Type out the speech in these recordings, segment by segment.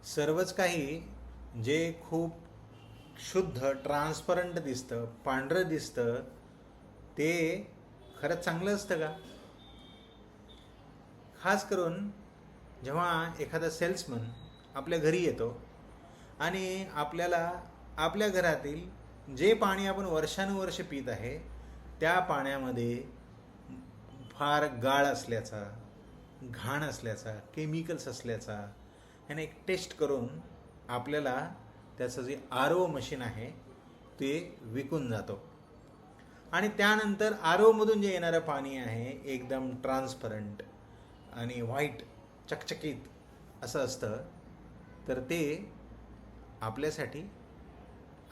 सर्वच काही जे खूप शुद्ध ट्रान्सपरंट दिसतं, पांढरं दिसतं, ते खरंच चांगलं असतं का? खास करून जेव्हा एखादा सेल्समन आपल्या घरी येतो आणि आपल्याला आपल्या घरातील जे पाणी आपण वर्षानुवर्ष पित आहे त्या पाण्यामध्ये फार गाळ असल्याचा, घाण असल्याचा, केमिकल्स असल्याचा ह्याने एक टेस्ट करून आपल्याला त्याचं जे RO मशीन आहे ते विकून जातो. आणि त्यानंतर RO मधून जे येणारं पाणी आहे एकदम ट्रान्सपरंट आणि व्हाईट चकचकीत असं असतं. तर ते आपल्यासाठी,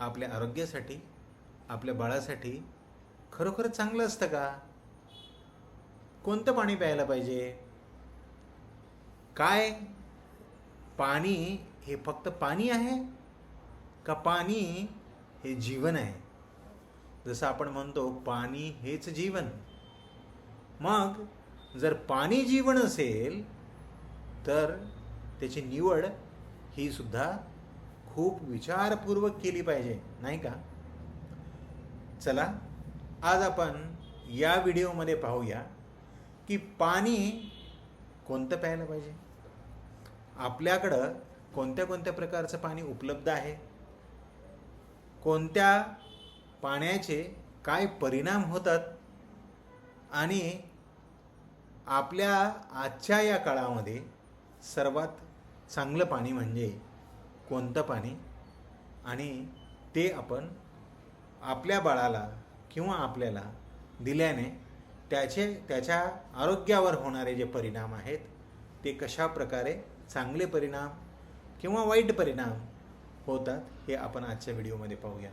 आपल्या आरोग्यासाठी, आपल्या बाळासाठी खरोखर चांगलं असतं का? कोणतं पाणी प्यायला पाहिजे? काय पाणी हे फक्त पाणी आहे का पाणी हे जीवन आहे? जसं आपण म्हणतो पाणी हेच जीवन. मग जर पाणी जीवन असेल तर त्याची निवड ही सुद्धा खूप विचारपूर्वक केली पाहिजे, नाही का? चला, आज आपण या व्हिडिओमध्ये पाहूया की पाणी कोणतं प्यायला पाहिजे, आपल्याकडं कोणत्या कोणत्या प्रकारचं पाणी उपलब्ध आहे, कोणत्या पाण्याचे काय परिणाम होतात, आणि आपल्या आजच्या या काळामध्ये सर्वात चांगलं पाणी म्हणजे कोणतं पाणी, आणि ते आपण आपल्या बाळाला किंवा आपल्याला दिल्याने त्याच्या आरोग्यावर होणारे जे परिणाम आहेत ते कशा प्रकारे चांगले परिणाम किंवा वाईट परिणाम होतात हे आपण आजच्या व्हिडिओमध्ये पाहूया.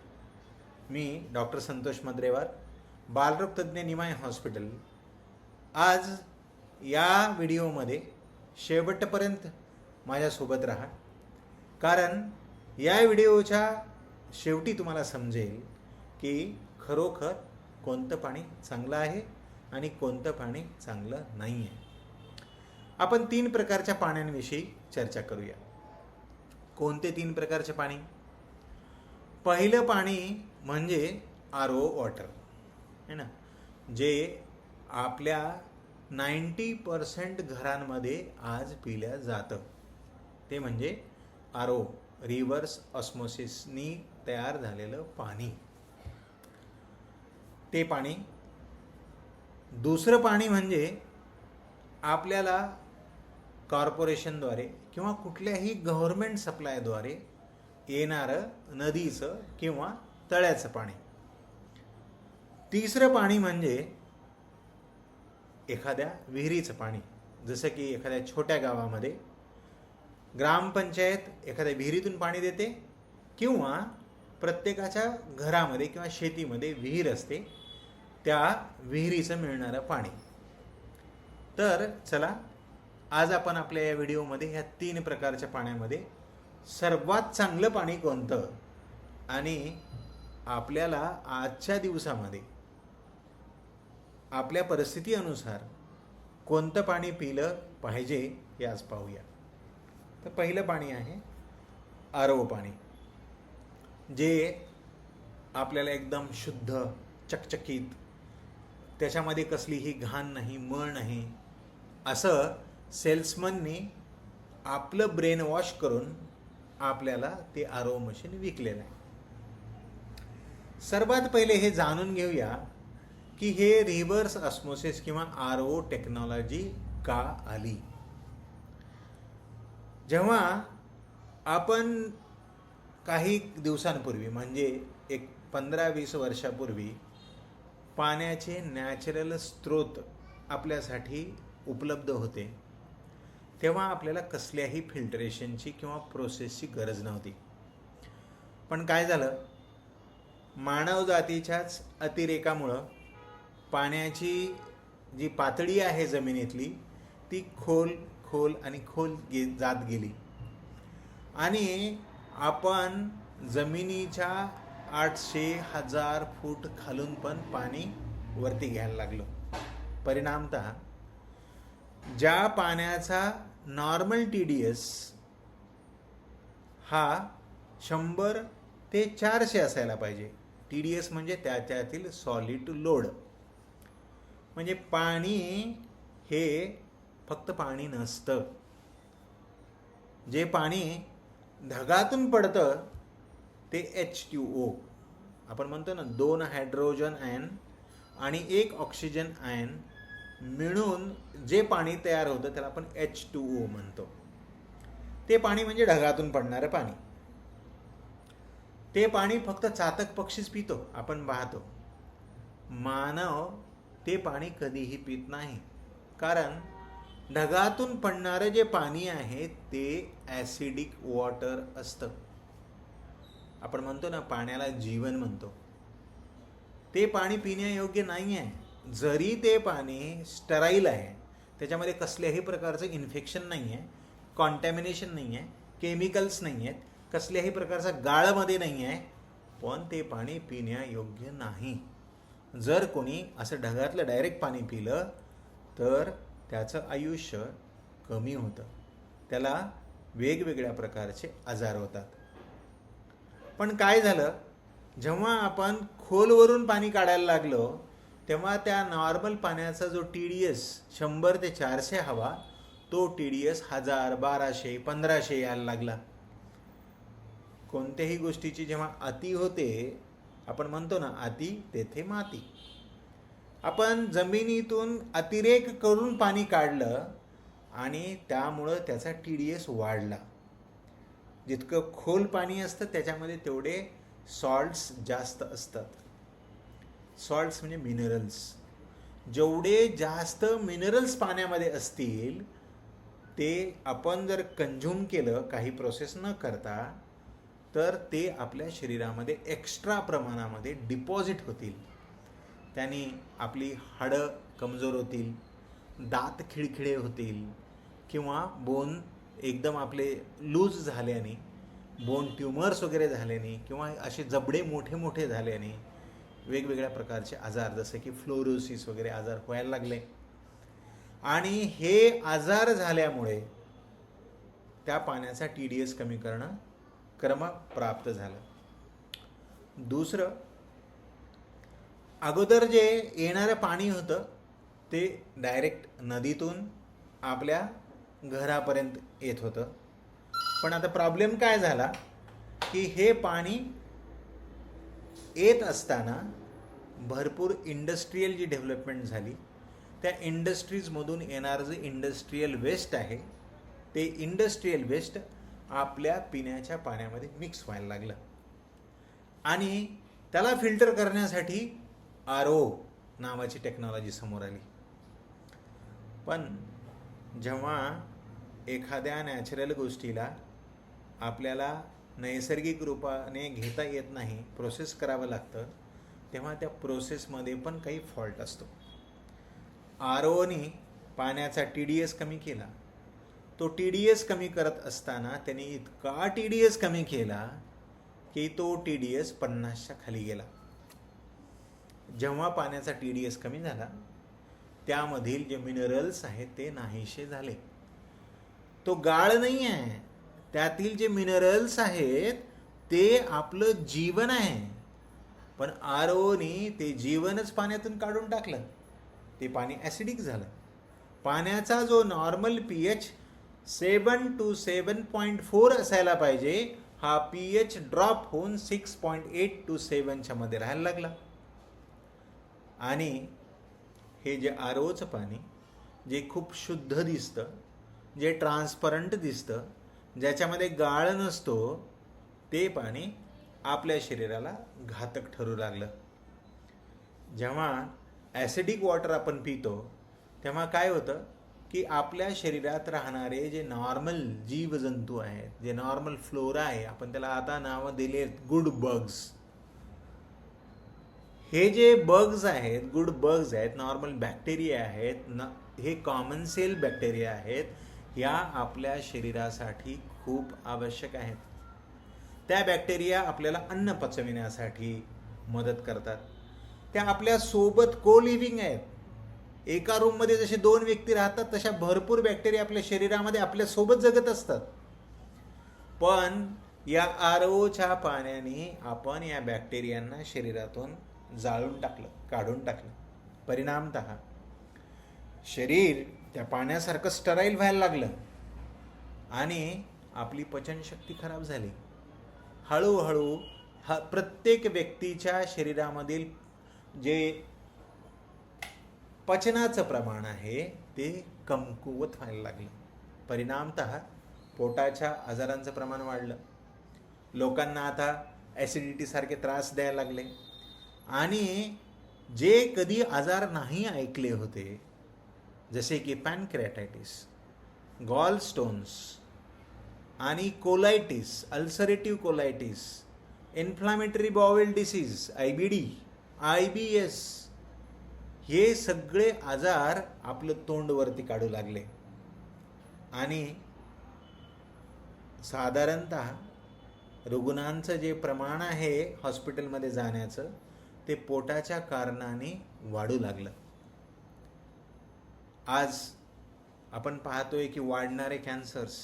मी डॉक्टर संतोष मद्रेवार, बालरोग तज्ज्ञ, निमाय हॉस्पिटल. आज या व्हिडिओमध्ये शेवटपर्यंत माझ्यासोबत राहा, कारण या व्हिडिओच्या शेवटी तुम्हाला समजेल की खरोखर कोणतं पाणी चांगलं आहे आणि कोणतं पाणी चांगलं नाही आहे. आपण 3 प्रकारच्या पाण्यांविषयी चर्चा करूया. कोणते 3 प्रकारचे पाणी? पहिलं पाणी म्हणजे RO वॉटर है ना, जे आपल्या 90% घरांमध्ये आज पिल्या जातं. ते म्हणजे RO, रिव्हर्स ऑस्मोसिसनी तयार झालेलं पाणी. ते पाणी. दुसरं पाणी म्हणजे आपल्याला कॉर्पोरेशनद्वारे किंवा कुठल्याही गव्हर्मेंट सप्लायद्वारे येणारं नदीचं किंवा तळ्याचं पाणी. तिसरं पाणी म्हणजे एखाद्या विहिरीचं पाणी. जसं की एखाद्या छोट्या गावामध्ये ग्रामपंचायत एखाद्या विहिरीतून पाणी देते किंवा प्रत्येकाच्या घरामध्ये किंवा शेतीमध्ये विहीर असते, त्या विहिरीचं मिळणारं पाणी. तर चला, आज आपण आपल्या या व्हिडिओमध्ये ह्या 3 प्रकारच्या पाण्यामध्ये सर्वात चांगलं पाणी कोणतं आणि आपल्याला आजच्या दिवसामध्ये आपल्या परिस्थिती अनुसार कोणतं पाणी पिलं पाहिजे हे आज पाहूया. तर पहिलं पाणी आहे RO पाणी, जे आपल्याला एकदम शुद्ध, चकचकीत, त्याच्यामध्ये कसलीही घाण नाही, मळ नाही, असं सेल्समननी आपलं ब्रेन वॉश करून आपल्याला ते RO मशीन विकलेलं आहे. सर्वात पहिले हे जाणून घेऊया की हे रिव्हर्स ऑस्मोसिस किंवा RO टेक्नॉलॉजी का आली. जेव्हा आपण काही दिवसांपूर्वी म्हणजे एक 15-20 वर्षापूर्वी पाण्याचे नॅचरल स्रोत आपल्यासाठी उपलब्ध होते, तेव्हा आपल्याला कसल्याही फिल्टरेशनची किंवा प्रोसेसची गरज नव्हती. पण काय झालं, मानवजातीच्याच अतिरेकामुळं पाण्याची जी पातळी आहे जमिनीतली ती खोल जात गेली आणि आपण जमिनीच्या 800,000 फूट खालून पण पाणी वरती घ्यायला लागलो. परिणामतः ज्या पाण्याचा नॉर्मल TDS हा 100 ते 400 असायला पाहिजे. TDS म्हणजे त्यातील सॉलिड लोड. म्हणजे पाणी हे फक्त पाणी नसतं. जे पाणी ढगातून पडतं ते H2O. आपण म्हणतो ना 2 हायड्रोजन आयन आणि 1 ऑक्सिजन आयन मिळून जे पाणी तयार होतं त्याला आपण H2O म्हणतो. ते पाणी म्हणजे ढगातून पडणारं पाणी. ते पाणी फक्त चातक पक्षीच पितो, आपण पाहतो. मानव ते पाणी कधीही पित नाही, कारण ढगातून पडणारं जे पाणी आहे ते ॲसिडिक वॉटर असतं. आपण म्हणतो ना पाण्याला जीवन म्हणतो. ते पाणी पिण्यायोग्य नाही आहे. जरी ते पाणी स्टराईल आहे, त्याच्यामध्ये कसल्याही प्रकारचं इन्फेक्शन नाही आहे, कॉन्टॅमिनेशन नाही आहे, केमिकल्स नाही आहेत, कसल्याही प्रकारचा गाळमध्ये नाही आहे, पण ते पाणी पिण्यायोग्य नाही. जर कोणी असं ढगातलं डायरेक्ट पाणी पिलं तर त्याचं आयुष्य कमी होतं. त्याला वेगवेगळ्या प्रकारचे आजार होतात. पण काय झालं, जेव्हा आपण खोलवरून पाणी काढायला लागलो तेव्हा त्या नॉर्मल पाण्याचा जो TDS 100 ते 400 हवा, तो TDS 1000, 1200, 1500 यायला लागला. कोणत्याही गोष्टीची जेव्हा अति होते, आपण म्हणतो ना अति तेथे माती. आपण जमिनीतून अतिरेक करून पाणी काढलं आणि त्यामुळं त्याचा TDS वाढला. जितकं खोल पाणी असतं त्याच्यामध्ये तेवढे सॉल्ट्स जास्त असतात. सॉल्ट्स म्हणजे मिनरल्स. जेवढे जास्त मिनरल्स पाण्यामध्ये असतील ते आपण जर कंझ्युम केलं काही प्रोसेस न करता, तर ते आपल्या शरीरामध्ये एक्स्ट्रा प्रमाणामध्ये डिपॉझिट होतील. त्याने आपली हाडं कमजोर होतील, दात खिळखिळे होतील, किंवा बोन एकदम आपले लूज झाल्याने, बोन ट्युमर्स वगैरे झाल्याने, किंवा असे जबडे मोठे मोठे झाल्याने वेगवेगळ्या प्रकारचे आजार जसे की फ्लोरोसिस वगैरे आजार व्हायला लागले. आणि हे आजार झाल्यामुळे त्या पाण्याचा TDS कमी करणं क्रमप्राप्त झालं. दुसरं, अगोदर जे येणारं पाणी होतं ते डायरेक्ट नदीतून आपल्या घरापर्यंत येत होतं. पण आता प्रॉब्लेम काय झाला की हे पाणी येत असताना भरपूर इंडस्ट्रीयल जी डेव्हलपमेंट झाली, त्या इंडस्ट्रीजमधून येणारं जे इंडस्ट्रीयल वेस्ट आहे ते इंडस्ट्रीयल वेस्ट आपल्या पिण्याच्या पाण्यामध्ये मिक्स व्हायला लागलं. आणि त्याला फिल्टर करण्यासाठी RO नावाची टेक्नॉलॉजी समोर आली. पण जेव्हा एखाद्या नॅचरल गोष्टीला आपल्याला नैसर्गिक रूपाने घेता येत नाही, प्रोसेस करावं लागतं, तेव्हा त्या प्रोसेसमध्ये पण काही फॉल्ट असतो. ROने पाण्याचा TDS कमी केला. तो TDS कमी करत असताना त्याने इतका TDS कमी केला की तो TDS 50च्या खाली गेला. जेव्हा पाण्याचा TDS कमी झाला, त्यामधील जे मिनरल्स आहेत ते नाहीसे झाले. तो गाळ नाही आहे, त्यातील जे मिनरल्स आहेत ते आपलं जीवन आहे. पण ROने ते जीवनच पाण्यातून काढून टाकलं. ते पाणी ॲसिडिक झालं. पाण्याचा जो नॉर्मल pH 7 to 7.4 असायला पाहिजे, हा pH ड्रॉप होऊन 6.8 to 7च्या मध्ये राहायला लागला. आणि हे जे ROचं पाणी, जे खूप शुद्ध दिसतं, जे ट्रान्सपरंट दिसतं, ज्याच्यामध्ये गाळ नसतो, ते पाणी आपल्या शरीराला घातक ठरू लागलं. जेव्हा ॲसिडिक वॉटर आपण पितो तेव्हा काय होतं की आपल्या शरीरात राहणारे जे नॉर्मल जीवजंतू आहेत, जे नॉर्मल फ्लोरा आहे, आपण त्याला आता नावं दिली आहेत गुड बग्स. हे जे बग्स आहेत, गुड बग्स आहेत, नॉर्मल बॅक्टेरिया आहेत, हे कॉमन सेल बॅक्टेरिया आहेत, या आपल्या शरीरासाठी खूप आवश्यक आहेत. त्या बॅक्टेरिया आपल्याला अन्न पचविण्यासाठी मदत करतात. त्या आपल्या सोबत को-लिव्हिंग आहेत. एका रूममध्ये जसे 2 व्यक्ती राहतात तशा भरपूर बॅक्टेरिया आपल्या शरीरामध्ये आपल्या सोबत जगत असतात. पण या आरओच्या पाण्याने आपण या बॅक्टेरियांना शरीरातून जाळून टाकलं, काढून टाकलं. परिणामतः शरीर त्या पाण्यासारखं स्टराईल व्हायला लागलं आणि आपली पचनशक्ती खराब झाली. हळूहळू प्रत्येक व्यक्तीच्या शरीरामधील जे पचनाचं प्रमाण आहे ते कमकुवत व्हायला लागलं. परिणामतः पोटाच्या आजारांचं प्रमाण वाढलं. लोकांना आता ॲसिडिटी सारखे त्रास द्यायला लागले. आणि जे कधी आजार नाही ऐकले होते, जसे की पॅनक्रियाटायटिस, गॉल स्टोन्स आणि colitis, ulcerative colitis, inflammatory bowel disease, IBD, IBS, हे सगळे आजार आपलं तोंडवरती काढू लागले. आणि साधारणतः रुग्णांचं जे प्रमाण आहे हॉस्पिटलमध्ये जाण्याचं, ते पोटाच्या कारणाने वाढू लागलं. आज आपण पाहतोय की वाढणारे कॅन्सर्स,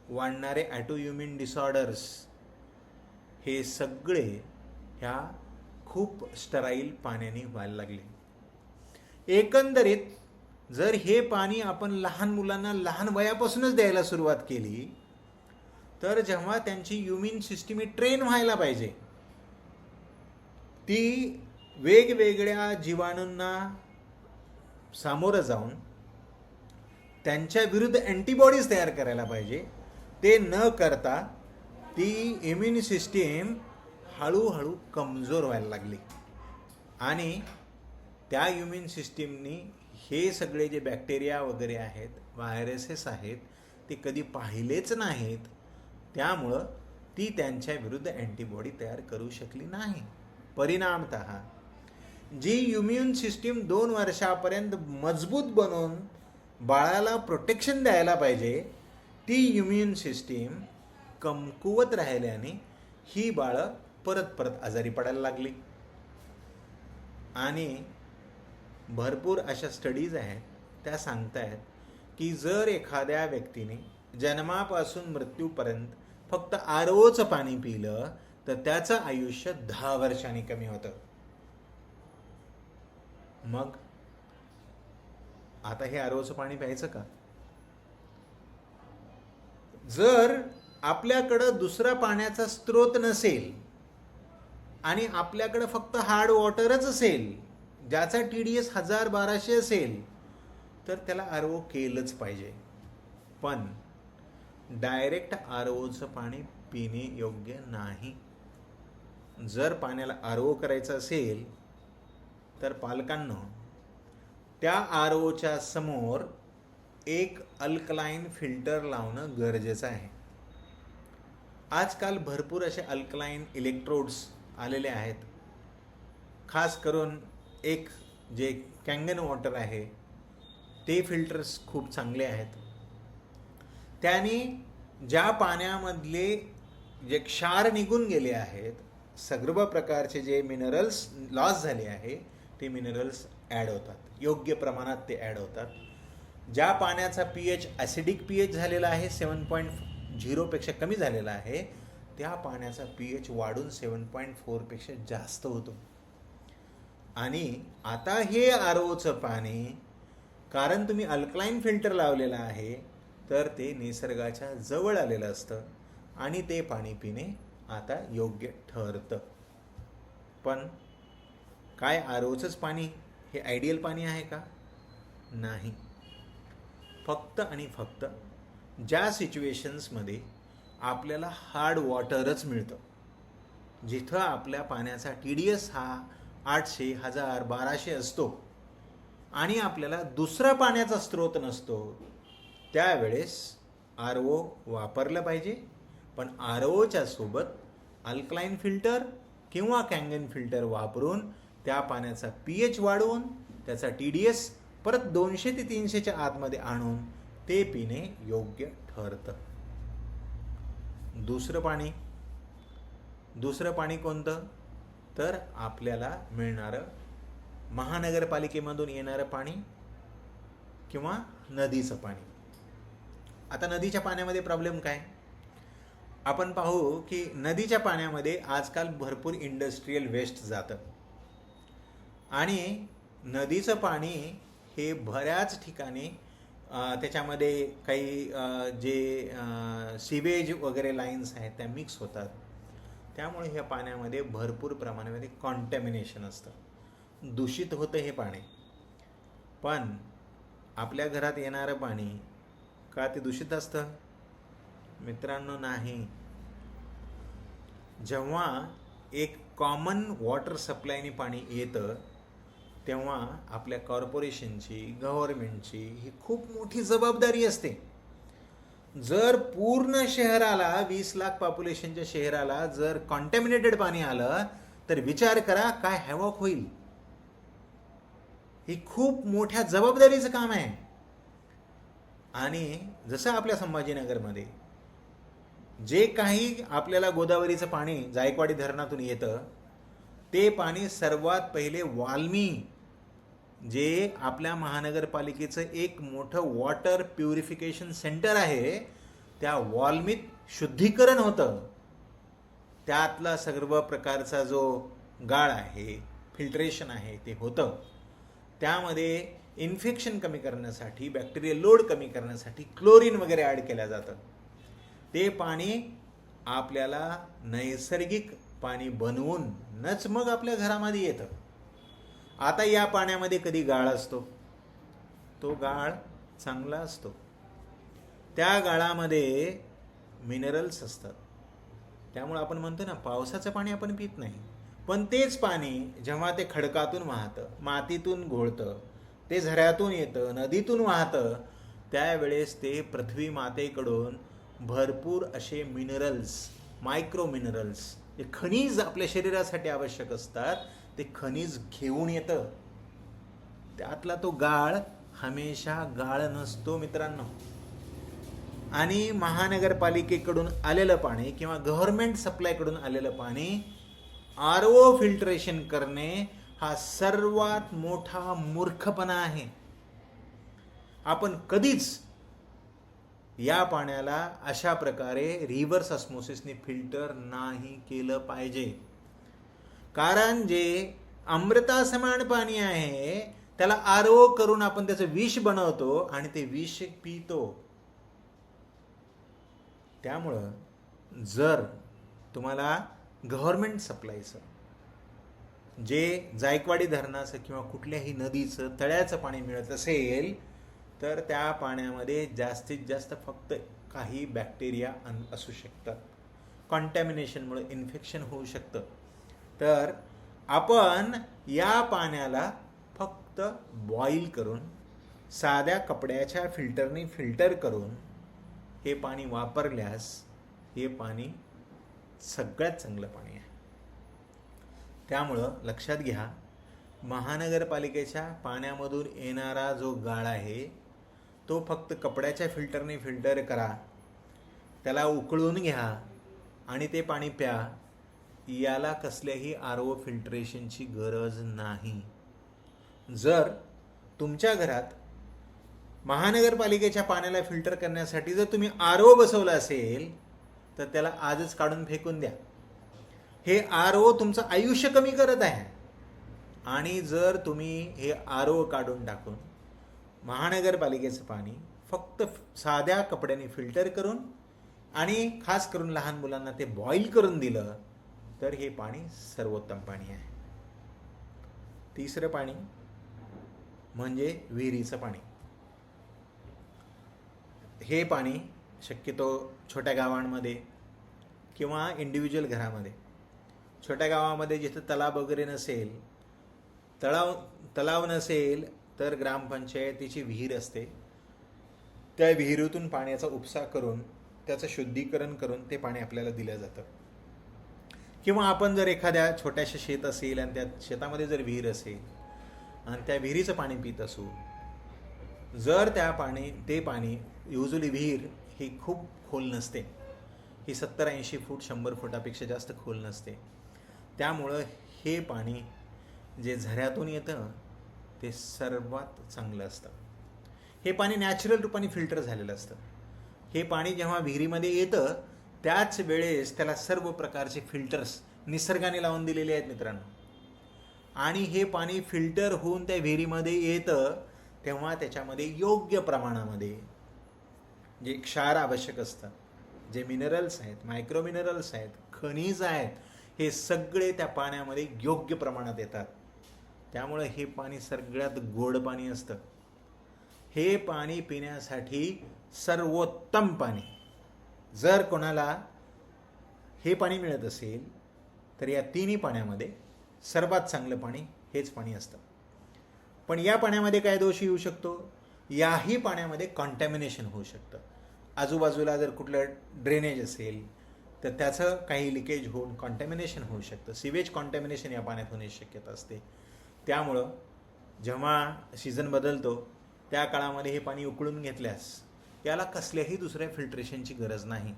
वाढणारे ॲटोइम्युन डिसऑर्डर्स, हे सगळे ह्या खूप स्टराईल पाण्याने व्हायला लागले. एकंदरीत जर हे पाणी आपण लहान मुलांना लहान वयापासूनच द्यायला सुरुवात केली, तर जेव्हा त्यांची इम्युन सिस्टीम ट्रेन व्हायला पाहिजे, ती वेगवेगळ्या जीवाणूंना सामोरं जाऊन त्यांच्या विरुद्ध अँटीबॉडीज तयार करायला पाहिजे, ते न करता ती इम्युन सिस्टीम हळूहळू कमजोर व्हायला लागली. आणि त्या इम्युन सिस्टीमनी हे सगळे जे बॅक्टेरिया वगैरे आहेत, व्हायरसेस आहेत, ते कधी पाहिलेच नाहीत. त्यामुळं ती त्यांच्या विरुद्ध अँटीबॉडी तयार करू शकली नाही. परिणामतः जी इम्युन सिस्टीम 2 वर्षापर्यंत मजबूत बनवून बाळाला प्रोटेक्शन द्यायला पाहिजे, ती इम्युन सिस्टीम कमकुवत राहिल्याने ही बाळं परत परत आजारी पडायला लागली. आणि भरपूर अशा स्टडीज आहेत, त्या सांगतायत की जर एखाद्या व्यक्तीने जन्मापासून मृत्यूपर्यंत फक्त आरओचं पाणी पिलं, तर त्याचं आयुष्य 10 वर्षांनी कमी होतं. मग आता हे आरओचं पाणी प्यायचं का? जर आपल्याकडं दुसरा पाण्याचा स्रोत नसेल आणि आपल्याकडं फक्त हार्ड वॉटरच असेल, ज्याचा TDS 1000-1200 असेल, तर त्याला आरओ केलंच पाहिजे. पण डायरेक्ट आरओचं पाणी पिणे योग्य नाही. जर पाण्याला आरओ करायचं असेल, तर पालकांनो त्या आरओच्या समोर एक अल्कलाईन फिल्टर लावणं गरजेचं आहे. आजकाल भरपूर असे अल्कलाईन इलेक्ट्रोड्स आलेले आहेत. खास करून एक जे कँगन वॉटर आहे, ते फिल्टर्स खूप चांगले आहेत. त्याने ज्या पाण्यामधले जे क्षार निघून गेले आहेत, सर्व प्रकारचे जे मिनरल्स लॉस झाले आहे, ते मिनरल्स ॲड होतात, योग्य प्रमाणात ते ॲड होतात. ज्या पाण्याचा pH ॲसिडिक pH झालेला आहे, 7.0 पेक्षा कमी झालेला आहे, त्या पाण्याचा pH वाढून 7.4 पेक्षा जास्त होतो. आणि आता हे आरओचं पाणी, कारण तुम्ही अल्कलाईन फिल्टर लावलेला आहे, तर ते निसर्गाच्या जवळ आलेलं असतं आणि ते पाणी पिणे आता योग्य ठरतं. पण काय आरओचंच पाणी हे आयडियल पाणी आहे का? नाही. फक्त आणि फक्त ज्या सिच्युएशन्समध्ये आपल्याला हार्ड वॉटरच मिळतं, जिथं आपल्या पाण्याचा TDS हा 800, 1000, 1200 असतो आणि आपल्याला दुसरा पाण्याचा स्रोत नसतो, त्यावेळेस आरओ वापरलं पाहिजे. पण आरओच्या सोबत अल्कलाईन फिल्टर किंवा कँगन फिल्टर वापरून त्या पाण्याचा pH वाढवून त्याचा TDS परत 200 ते 300च्या आतमध्ये आणून ते पिणे योग्य ठरतं. दुसरं पाणी कोणतं? तर आपल्याला मिळणारं महानगरपालिकेमधून येणारं पाणी किंवा नदीचं पाणी. आता नदीच्या पाण्यामध्ये प्रॉब्लेम काय? आपण पाहू की नदीच्या पाण्यामध्ये आजकाल भरपूर इंडस्ट्रीयल वेस्ट जातं आणि नदीचं पाणी हे बऱ्याच ठिकाणी त्याच्यामध्ये काही जे सिवेज वगैरे लाईन्स आहेत त्या मिक्स होतात. त्यामुळे ह्या पाण्यामध्ये भरपूर प्रमाणामध्ये कॉन्टॅमिनेशन असतं, दूषित होतं हे पाणी. पण आपल्या घरात येणारं पाणी का ते दूषित असतं? मित्रांनो, नाही. जेव्हा एक कॉमन वॉटर सप्लायने पाणी येतं तेव्हा आपल्या कॉर्पोरेशनची, गव्हर्नमेंटची ही खूप मोठी जबाबदारी असते. जर पूर्ण शहराला, 20 लाख पॉप्युलेशनच्या शहराला जर कॉन्टॅमिनेटेड पाणी आलं तर विचार करा काय हॅवॉक होईल. ही खूप मोठ्या जबाबदारीचं काम आहे. आणि जसं आपल्या संभाजीनगरमध्ये जे काही आपल्याला गोदावरीचं पाणी जायकवाडी धरणातून येतं ते पाणी सर्वात पहिले वाल्मी, जे आपल्या महानगरपालिकेचं एक मोठं वॉटर प्युरिफिकेशन सेंटर आहे, त्या वाल्मीत शुद्धीकरण होतं. त्यातला सर्व प्रकारचा जो गाळ आहे, फिल्ट्रेशन आहे ते होतं. त्यामध्ये इन्फेक्शन कमी करण्यासाठी, बॅक्टेरियल लोड कमी करण्यासाठी क्लोरीन वगैरे ॲड केलं जातं. ते पाणी आपल्याला नैसर्गिक पाणी बनवूनच मग आपल्या घरामध्ये येतं. आता या पाण्यामध्ये कधी गाळ असतो? तो गाळ चांगला असतो. त्या गाळामध्ये मिनरल्स असतात. त्यामुळे आपण म्हणतो ना, पावसाचं पाणी आपण पित नाही. पण तेच पाणी जेव्हा ते खडकातून वाहतं, मातीतून घोळतं, ते झऱ्यातून येतं, नदीतून वाहतं, त्यावेळेस ते पृथ्वी मातेकडून भरपूर असे मिनरल्स, मायक्रो मिनरल्स, जे खनिज आपल्या शरीरासाठी आवश्यक असतात, ते खनिज घेऊन येतं. त्यातला तो गाळ हमेशा गाळ नसतो मित्रांनो. आणि महानगरपालिकेकडून आलेलं पाणी किंवा गव्हर्नमेंट सप्लायकडून आलेलं पाणी RO फिल्ट्रेशन करणे हा सर्वात मोठा मूर्खपणा आहे. आपण कधीच या पाण्याला अशा प्रकारे रिव्हर्स ऑस्मोसिसने फिल्टर नाही केलं पाहिजे. कारण जे अमृतासमान पाणी आहे त्याला RO करून आपण त्याचं विष बनवतो आणि ते विष पितो. त्यामुळं जर तुम्हाला गव्हर्नमेंट सप्लायचं, जे जायकवाडी धरणाचं किंवा कुठल्याही नदीचं, तळ्याचं पाणी मिळत असेल तर त्या पाण्यामध्ये जास्तीत जास्त फक्त काही बॅक्टेरिया असू शकतात. कॉन्टॅमिनेशनमुळे इन्फेक्शन होऊ शकतं. तर आपण या पाण्याला फक्त बॉईल करून, साध्या कपड्याच्या फिल्टरने फिल्टर करून हे पाणी वापरल्यास हे पाणी सगळ्यात चांगलं पाणी आहे. त्यामुळं लक्षात घ्या, महानगरपालिकेच्या पाण्यामधून येणारा जो गाळ आहे तो फक्त कपड्याच्या फिल्टरने फिल्टर करा, त्याला उकळून घ्या आणि ते पाणी प्या. याला कसल्याही RO फिल्ट्रेशनची गरज नाही. जर तुमच्या घरात महानगरपालिकेच्या पाण्याला फिल्टर करण्यासाठी जर तुम्ही RO बसवलं असेल तर त्याला आजच काढून फेकून द्या. हे RO तुमचं आयुष्य कमी करत आहे. आणि जर तुम्ही हे RO काढून टाकून महानगरपालिकेचं पाणी फक्त साध्या कपड्याने फिल्टर करून आणि खास करून लहान मुलांना ते बॉईल करून दिलं तर हे पाणी सर्वोत्तम पाणी आहे. तिसरं पाणी म्हणजे विहिरीचं पाणी. हे पाणी शक्यतो छोट्या गावांमध्ये किंवा इंडिव्हिज्युअल घरामध्ये, छोट्या गावामध्ये जिथं तलाव वगैरे नसेल, तलाव नसेल तर ग्रामपंचायतीची विहीर असते, त्या विहिरीतून पाण्याचा उपसा करून त्याचं शुद्धीकरण करून ते पाणी आपल्याला दिलं जातं. किंवा आपण जर एखाद्या छोट्याशा शेत असेल आणि त्या शेतामध्ये जर विहीर असेल आणि त्या विहिरीचं पाणी पित असू, जर ते पाणी युजली विहीर ही खूप खोल नसते, ही 70-80 फूट 100 फुटापेक्षा जास्त खोल नसते. त्यामुळं हे पाणी जे झऱ्यातून येतं ते सर्वात चांगलं असतं. हे पाणी नॅचरल रूपाने फिल्टर झालेलं असतं. हे पाणी जेव्हा विहिरीमध्ये येतं त्याच वेळेस त्याला सर्व प्रकारचे फिल्टर्स निसर्गाने लावून दिलेले आहेत मित्रांनो. आणि हे पाणी फिल्टर होऊन त्या विहिरीमध्ये येतं तेव्हा त्याच्यामध्ये योग्य प्रमाणामध्ये जे क्षार आवश्यक असतात, जे मिनरल्स आहेत, मायक्रो मिनरल्स आहेत, खनिज आहेत, हे सगळे त्या पाण्यामध्ये योग्य प्रमाणात येतात. त्यामुळे हे पाणी सगळ्यात गोड पाणी असतं. हे पाणी पिण्यासाठी सर्वोत्तम पाणी. जर कोणाला हे पाणी मिळत असेल तर या तिन्ही पाण्यामध्ये सर्वात चांगलं पाणी हेच पाणी असतं. पण या पाण्यामध्ये काय दोष येऊ शकतो? याही पाण्यामध्ये कॉन्टॅमिनेशन होऊ शकतं. आजूबाजूला जर कुठलं ड्रेनेज असेल तर त्याचं काही लिकेज होऊन कॉन्टॅमिनेशन होऊ शकतं. सिवेज कॉन्टॅमिनेशन या पाण्यात होण्याची शक्यता असते. त्यामुळं जेव्हा सीझन बदलतो त्या काळामध्ये हे पाणी उकळून घेतल्यास याला कसल्याही दुसऱ्या फिल्ट्रेशनची गरज नाही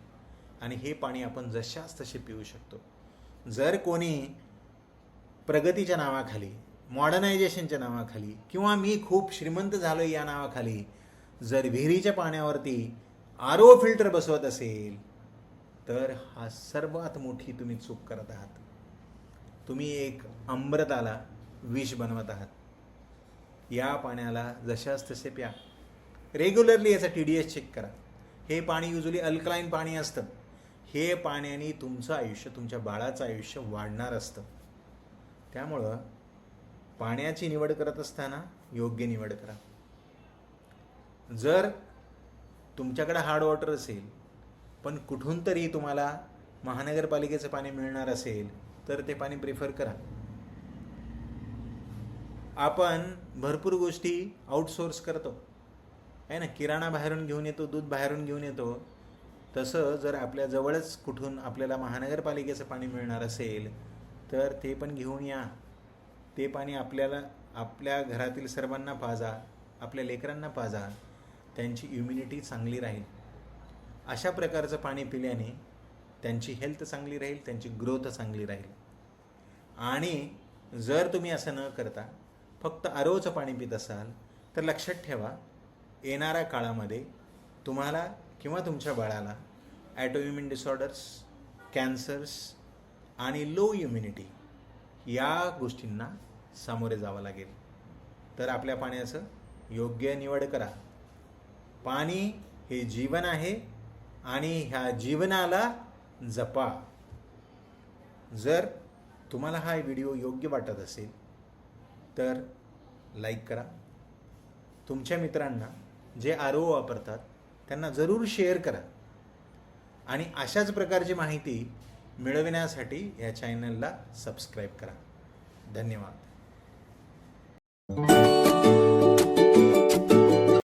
आणि हे पाणी आपण जशाच तसे पिऊ शकतो. जर कोणी प्रगतीच्या नावाखाली, मॉडर्नायझेशनच्या नावाखाली किंवा मी खूप श्रीमंत झालो या नावाखाली जर विहिरीच्या पाण्यावरती RO फिल्टर बसवत असेल तर हा सर्वात मोठी तुम्ही चूक करत आहात. तुम्ही एक अमृताला विष बनवत आहात. या पाण्याला जशाच तसे प्या. रेग्युलरली याचा TDS चेक करा. हे पाणी युजली अल्कलाईन पाणी असतं. हे पाण्याने तुमचं आयुष्य, तुमच्या बाळाचं आयुष्य वाढणार असतं. त्यामुळं पाण्याची निवड करत असताना योग्य निवड करा. जर तुमच्याकडे हार्ड वॉटर असेल पण कुठून तरी तुम्हाला महानगरपालिकेचं पाणी मिळणार असेल तर ते पाणी प्रिफर करा. आपण भरपूर गोष्टी आउटसोर्स करतो आहे ना. किराणा बाहेरून घेऊन येतो, दूध बाहेरून घेऊन येतो. तसं जर आपल्या जवळच कुठून आपल्याला महानगरपालिकेचं पाणी मिळणार असेल तर ते पण घेऊन या. ते पाणी आपल्याला, आपल्या घरातील सर्वांना पाजा, आपल्या लेकरांना पाजा. त्यांची इम्युनिटी चांगली राहील. अशा प्रकारचं पाणी पिल्याने त्यांची हेल्थ चांगली राहील, त्यांची ग्रोथ चांगली राहील. आणि जर तुम्ही असं न करता फक्त ROचं पाणी पित असाल तर लक्षात ठेवा, येणाऱ्या काळामध्ये तुम्हाला किंवा तुमच्या बाळाला ॲटोइम्युन डिसऑर्डर्स, कॅन्सर्स आणि लो इम्युनिटी या गोष्टींना सामोरे जावं लागेल. तर आपल्या पाण्याचं योग्य निवड करा. पाणी हे जीवन आहे आणि ह्या जीवनाला जपा. जर तुम्हाला हा व्हिडिओ योग्य वाटत असेल तर लाईक करा. तुमच्या मित्रांना जे RO वापरतात त्यांना जरूर शेअर करा. आणि अशाच प्रकारची माहिती मिळविण्यासाठी या चॅनलला सबस्क्राईब करा. धन्यवाद.